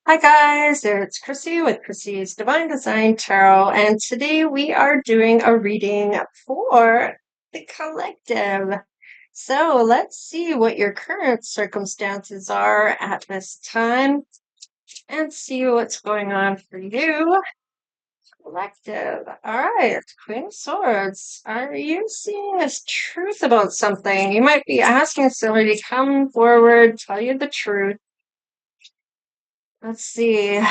Hi guys, it's Chrissy with Chrissy's Divine Design Tarot, and today we are doing a reading for the collective. So let's see what your current circumstances are at this time and see what's going on for you. Collective. All right, Queen of Swords. Are you seeing this truth about something? You might be asking somebody to come forward, tell you the truth. Let's see.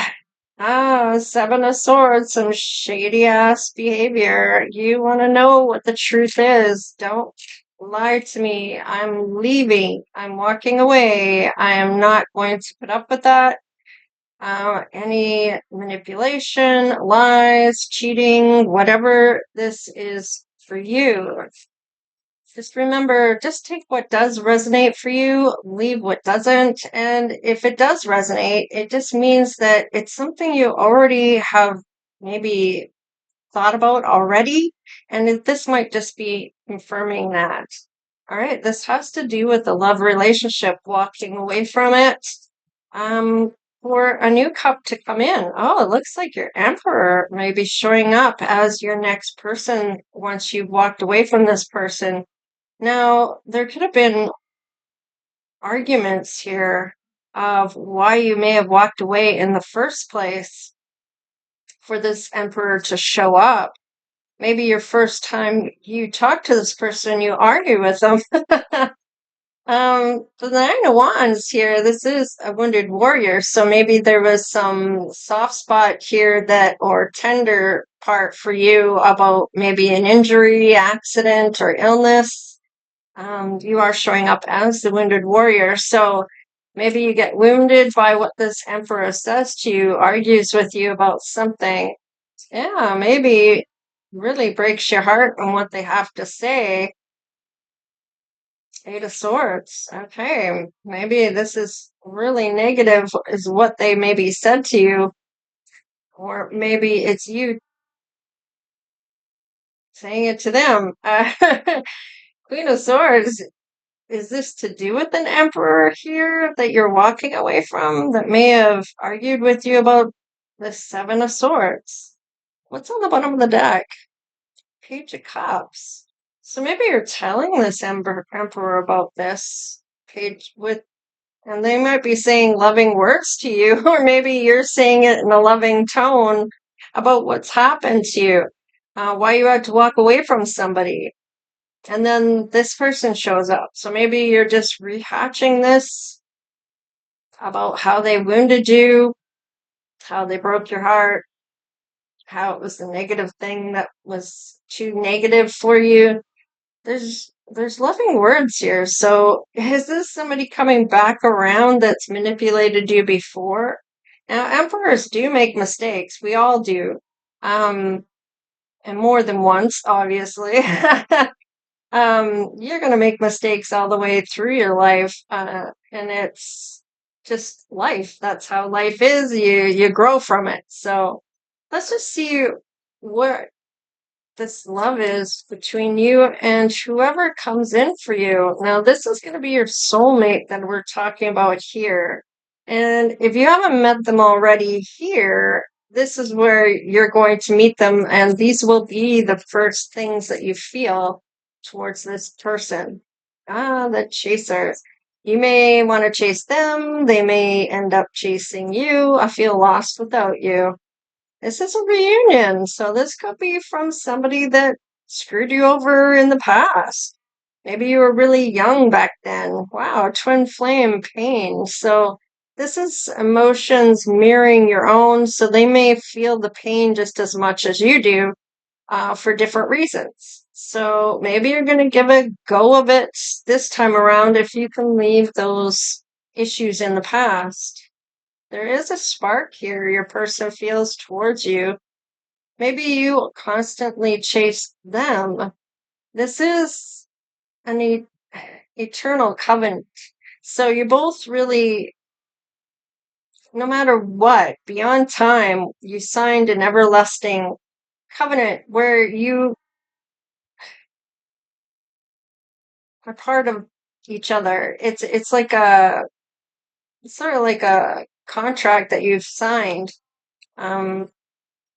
Ah, Seven of Swords, some shady ass behavior. You want to know what the truth is. Don't lie to me. I'm leaving. I'm walking away. I am not going to put up with that. Any manipulation, lies, cheating, whatever this is for you. Just remember, just take what does resonate for you, leave what doesn't. And if it does resonate, it just means that it's something you already have maybe thought about already. And this might just be confirming that. All right, this has to do with the love relationship, walking away from it. Um, for a new cup to come in. Oh, it looks like your emperor may be showing up as your next person once you've walked away from this person. Now, there could have been arguments here of why you may have walked away in the first place for this emperor to show up. Maybe your first time you talk to this person, you argue with them. The Nine of Wands here, this is a wounded warrior, so maybe there was some soft spot here that, or tender part for you about maybe an injury, accident, or illness. You are showing up as the wounded warrior. So maybe you get wounded by what this emperor says to you, argues with you about something. Yeah, maybe really breaks your heart on what they have to say. Eight of Swords. Okay, maybe this is really negative, is what they maybe said to you, or maybe it's you saying it to them. Queen of Swords. Is this to do with an emperor here that you're walking away from that may have argued with you about the Seven of Swords? What's on the bottom of the deck? Page of Cups. So maybe you're telling this emperor about this page with, and they might be saying loving words to you, or maybe you're saying it in a loving tone about what's happened to you, why you had to walk away from somebody. And then this person shows up. So maybe you're just rehatching this about how they wounded you, how they broke your heart, how it was the negative thing that was too negative for you. There's loving words here. So is this somebody coming back around that's manipulated you before? Now, emperors do make mistakes. We all do. And more than once, obviously. You're going to make mistakes all the way through your life, and it's just life. That's how life is. You grow from it. So let's just see what this love is between you and whoever comes in for you. Now, this is going to be your soulmate that we're talking about here. And if you haven't met them already here, this is where you're going to meet them, and these will be the first things that you feel towards this person. Ah, the chaser. You may want to chase them. They may end up chasing you. I feel lost without you. This is a reunion, so this could be from somebody that screwed you over in the past. Maybe you were really young back then. Wow, twin flame pain. So this is emotions mirroring your own, so they may feel the pain just as much as you do, for different reasons. So maybe you're going to give a go of it this time around if you can leave those issues in the past. There is a spark here your person feels towards you. Maybe you constantly chase them. This is an eternal covenant. So you both really, no matter what, beyond time, you signed an everlasting covenant where you are part of each other. It's sort of like a contract that you've signed. Um,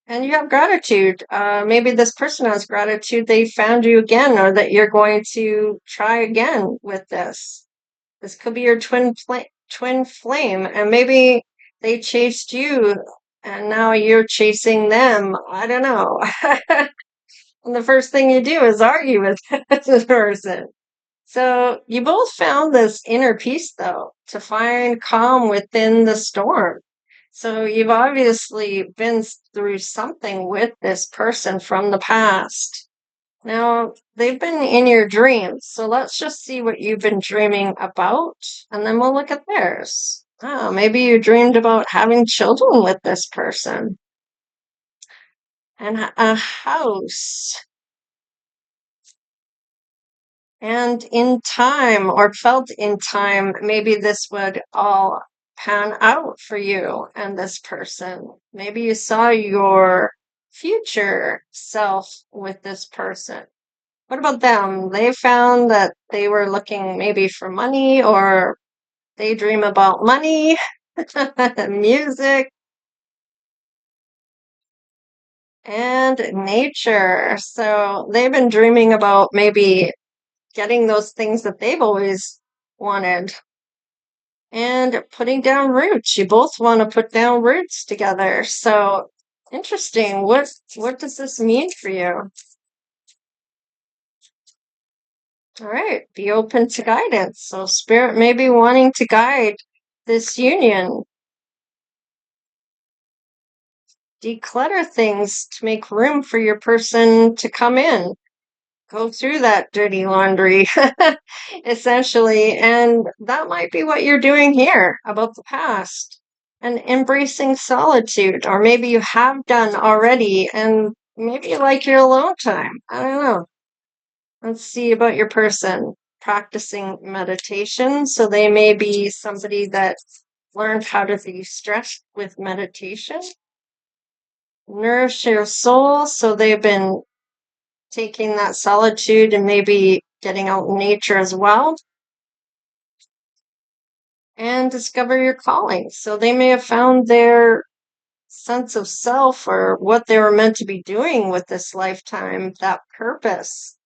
and you have gratitude. Maybe this person has gratitude they found you again, or that you're going to try again with this. This could be your twin flame, and maybe they chased you, and now you're chasing them. I don't know. And the first thing you do is argue with this person. So you both found this inner peace, though, to find calm within the storm. So you've obviously been through something with this person from the past. Now, they've been in your dreams, so let's just see what you've been dreaming about, and then we'll look at theirs. Oh, maybe you dreamed about having children with this person and a house. And in time, or felt in time, maybe this would all pan out for you and this person. Maybe you saw your future self with this person. What about them? They found that they were looking maybe for money, or they dream about money, music, and nature. So they've been dreaming about maybe getting those things that they've always wanted and putting down roots. You both want to put down roots together. So interesting. What does this mean for you? All right, be open to guidance. So spirit may be wanting to guide this union. Declutter things to make room for your person to come in. Go through that dirty laundry, essentially. And that might be what you're doing here about the past and embracing solitude. Or maybe you have done already and maybe you like your alone time. I don't know. Let's see about your person. Practicing meditation. So they may be somebody that learned how to de stress with meditation. Nourish your soul. So they've been taking that solitude and maybe getting out in nature as well. And discover your calling. So they may have found their sense of self, or what they were meant to be doing with this lifetime, that purpose.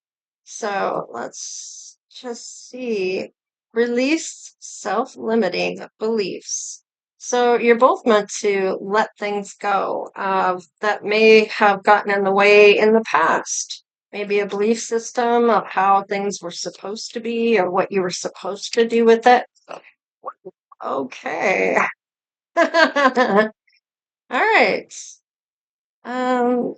So let's just see. Release self-limiting beliefs. So you're both meant to let things go that may have gotten in the way in the past. Maybe a belief system of how things were supposed to be, or what you were supposed to do with it. Okay. All right. Um,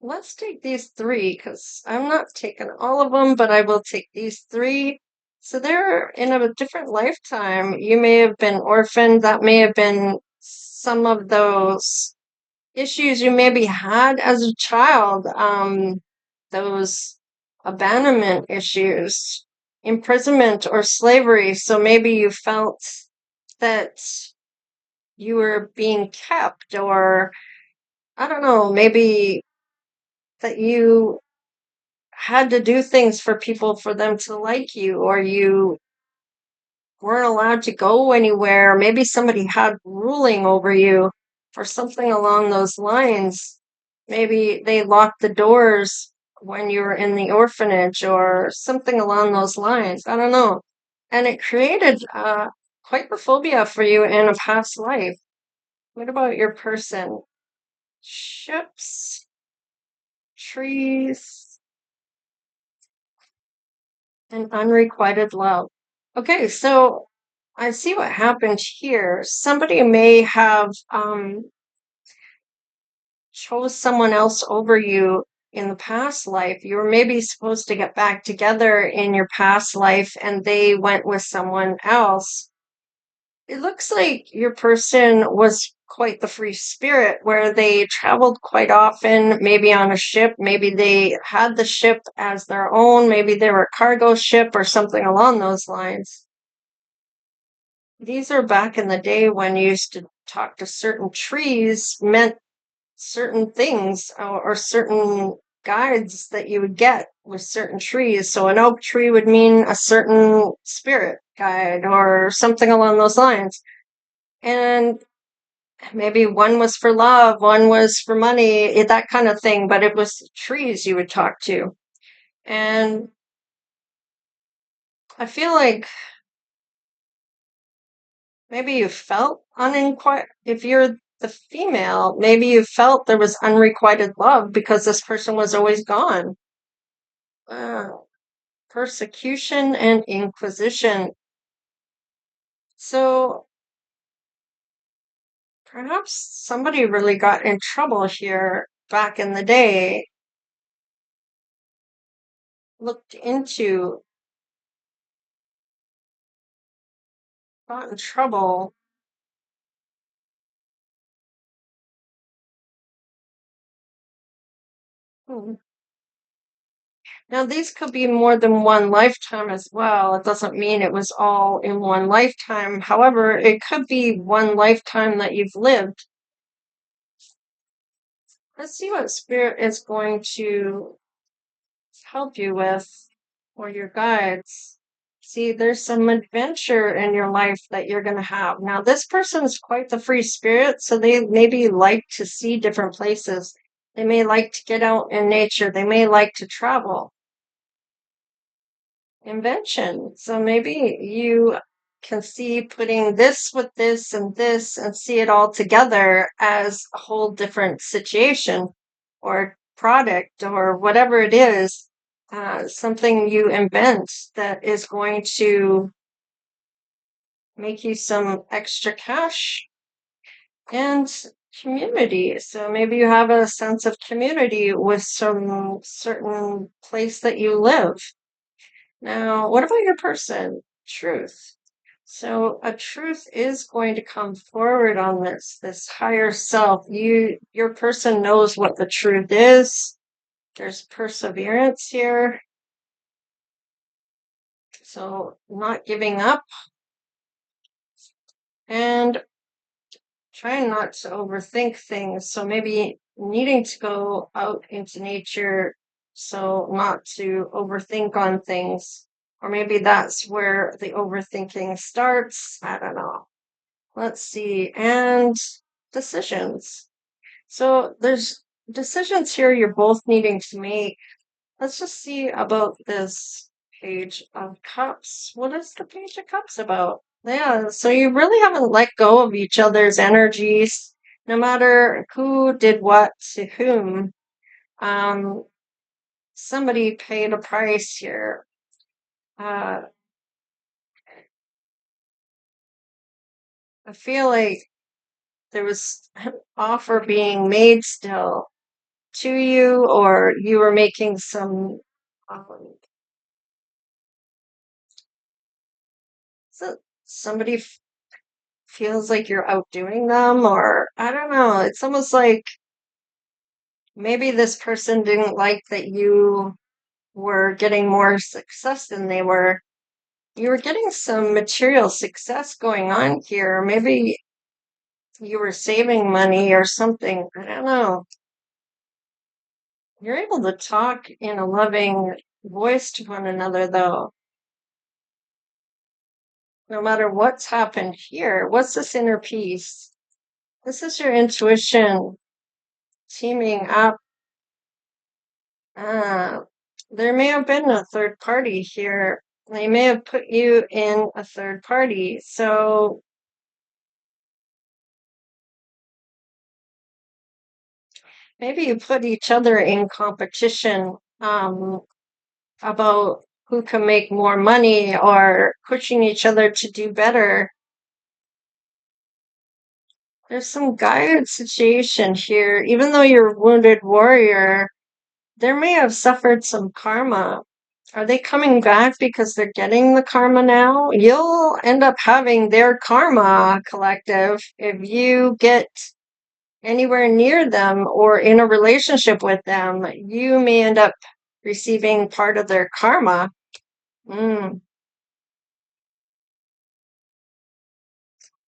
let's take these three, because I'm not taking all of them, but I will take these three. So they're in a different lifetime. You may have been orphaned. That may have been some of those issues you maybe had as a child. Those abandonment issues, imprisonment, or slavery. So maybe you felt that you were being kept, or I don't know, maybe that you had to do things for people for them to like you, or you weren't allowed to go anywhere. Maybe somebody had ruling over you, or something along those lines. Maybe they locked the doors when you were in the orphanage, or something along those lines. I don't know. And it created quite the phobia for you in a past life. What about your person? Ships, trees, and unrequited love. Okay, so I see what happened here. Somebody may have chose someone else over you in the past life. You were maybe supposed to get back together in your past life, and they went with someone else. It looks like your person was quite the free spirit, where they traveled quite often, maybe on a ship. Maybe they had the ship as their own. Maybe they were a cargo ship or something along those lines. These are back in the day when you used to talk to certain trees, meant certain things, or certain guides that you would get with certain trees. So an oak tree would mean a certain spirit guide, or something along those lines. And maybe one was for love, one was for money, that kind of thing, but it was trees you would talk to. And I feel like maybe you felt if you're the female, maybe you felt there was unrequited love because this person was always gone. Persecution and inquisition. So perhaps somebody really got in trouble here back in the day, looked into, got in trouble. Hmm. Now, these could be more than one lifetime as well. It doesn't mean it was all in one lifetime. However, it could be one lifetime that you've lived. Let's see what spirit is going to help you with, or your guides. See, there's some adventure in your life that you're going to have. Now, this person is quite the free spirit, so they maybe like to see different places. They may like to get out in nature. They may like to travel. Invention. So maybe you can see putting this and see it all together as a whole different situation or product or whatever it is, something you invent that is going to make you some extra cash and community. So maybe you have a sense of community with some certain place that you live. Now, what about your person? Truth. So a truth is going to come forward on this higher self. Your person knows what the truth is. There's perseverance here. So not giving up and trying not to overthink things. So maybe needing to go out into nature so not to overthink on things. Or maybe that's where the overthinking starts. I don't know. Let's see. And decisions. So there's decisions here you're both needing to make. Let's just see about this Page of Cups. What is the Page of Cups about? Yeah, so you really haven't let go of each other's energies, no matter who did what to whom. Um, Somebody paid a price here. Uh, I feel like there was an offer being made still to you, or you were making some. Um, so somebody feels like you're outdoing them, or I don't know. It's almost like maybe this person didn't like that you were getting more success than they were. You were getting some material success going on here. Maybe you were saving money or something. I don't know. You're able to talk in a loving voice to one another, though. No matter what's happened here, what's this inner peace? This is your intuition teaming up. Uh, there may have been a third party here. They may have put you in a third party. So maybe you put each other in competition about who can make more money or pushing each other to do better. There's some guided situation here. Even though you're a wounded warrior, there may have suffered some karma. Are they coming back because they're getting the karma now? You'll end up having their karma, collective, if you get anywhere near them or in a relationship with them. You may end up receiving part of their karma. Mm.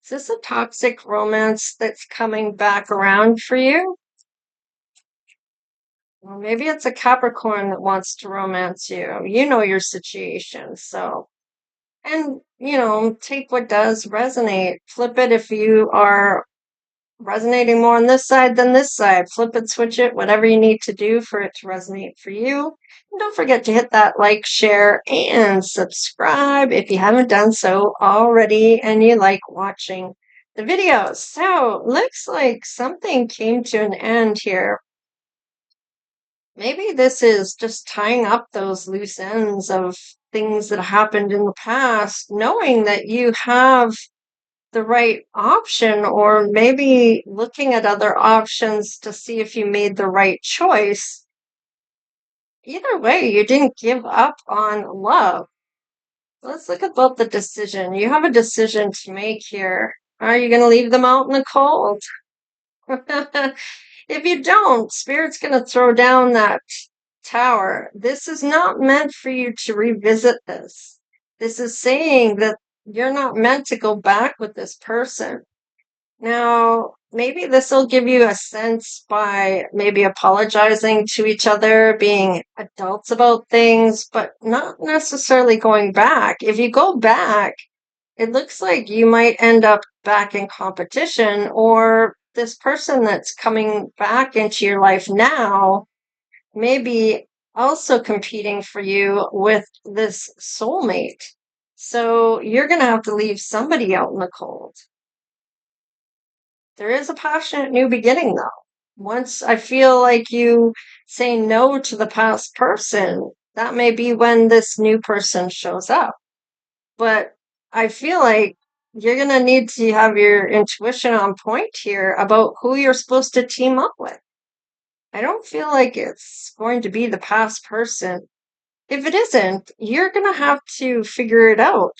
Is this a toxic romance that's coming back around for you? Well, maybe it's a Capricorn that wants to romance you. You know your situation, so And, take what does resonate, flip it if you are resonating more on this side than this side. Flip it, switch it, whatever you need to do for it to resonate for you. And don't forget to hit that like, share, and subscribe if you haven't done so already and you like watching the videos. So, looks like something came to an end here. Maybe this is just tying up those loose ends of things that happened in the past, knowing that you have the right option, or maybe looking at other options to see if you made the right choice. Either way, you didn't give up on love. Let's look about the decision. You have a decision to make here. Are you going to leave them out in the cold? If you don't, Spirit's going to throw down that tower. This is not meant for you to revisit this. This is saying that you're not meant to go back with this person. Now, maybe this will give you a sense by maybe apologizing to each other, being adults about things, but not necessarily going back. If you go back, it looks like you might end up back in competition, or this person that's coming back into your life now may be also competing for you with this soulmate. So you're going to have to leave somebody out in the cold. There is a passionate new beginning, though. Once I feel like you say no to the past person, that may be when this new person shows up. But I feel like you're going to need to have your intuition on point here about who you're supposed to team up with. I don't feel like it's going to be the past person. If it isn't, you're going to have to figure it out.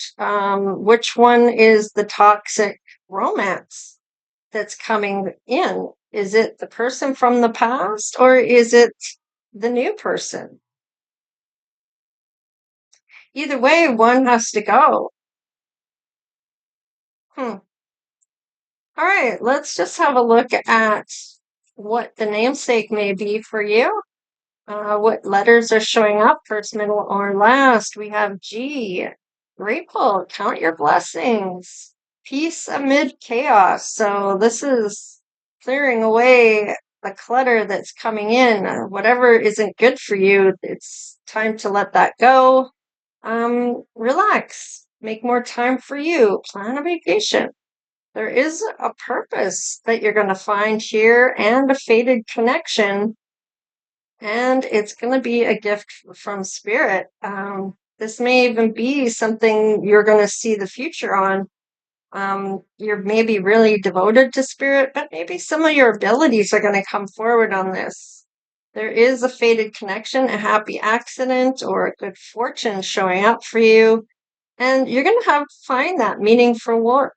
Which one is the toxic romance that's coming in? Is it the person from the past, or is it the new person? Either way, one has to go. All right, let's just have a look at what the namesake may be for you. What letters are showing up, first, middle, or last? We have G. Grateful, count your blessings. Peace amid chaos. So this is clearing away the clutter that's coming in. Whatever isn't good for you, it's time to let that go. Relax. Make more time for you. Plan a vacation. There is a purpose that you're going to find here and a fated connection, and it's going to be a gift from Spirit. This may even be something you're going to see the future on. You're maybe really devoted to Spirit, but maybe some of your abilities are going to come forward on this. There is a fated connection, a happy accident, or a good fortune showing up for you. And you're going to have to find that meaningful work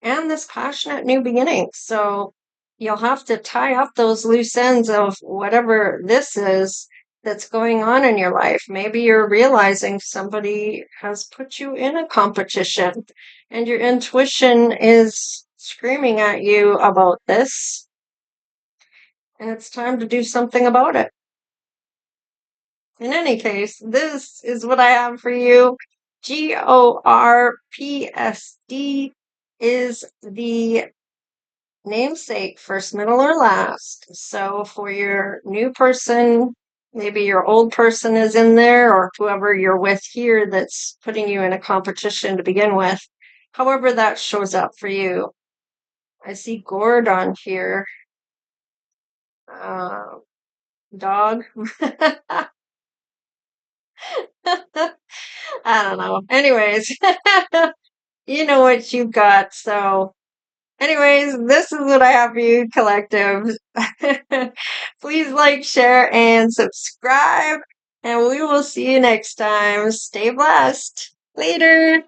and this passionate new beginning. So you'll have to tie up those loose ends of whatever this is that's going on in your life. Maybe you're realizing somebody has put you in a competition and your intuition is screaming at you about this, and it's time to do something about it. In any case, this is what I have for you. GORPSD is the namesake, first, middle, or last. So for your new person, maybe your old person is in there, or whoever you're with here that's putting you in a competition to begin with. However that shows up for you. I see gourd on here. Dog. I don't know. Anyways, you know what you got. So, anyways, this is what I have for you, collective. Please like, share, and subscribe. And we will see you next time. Stay blessed. Later.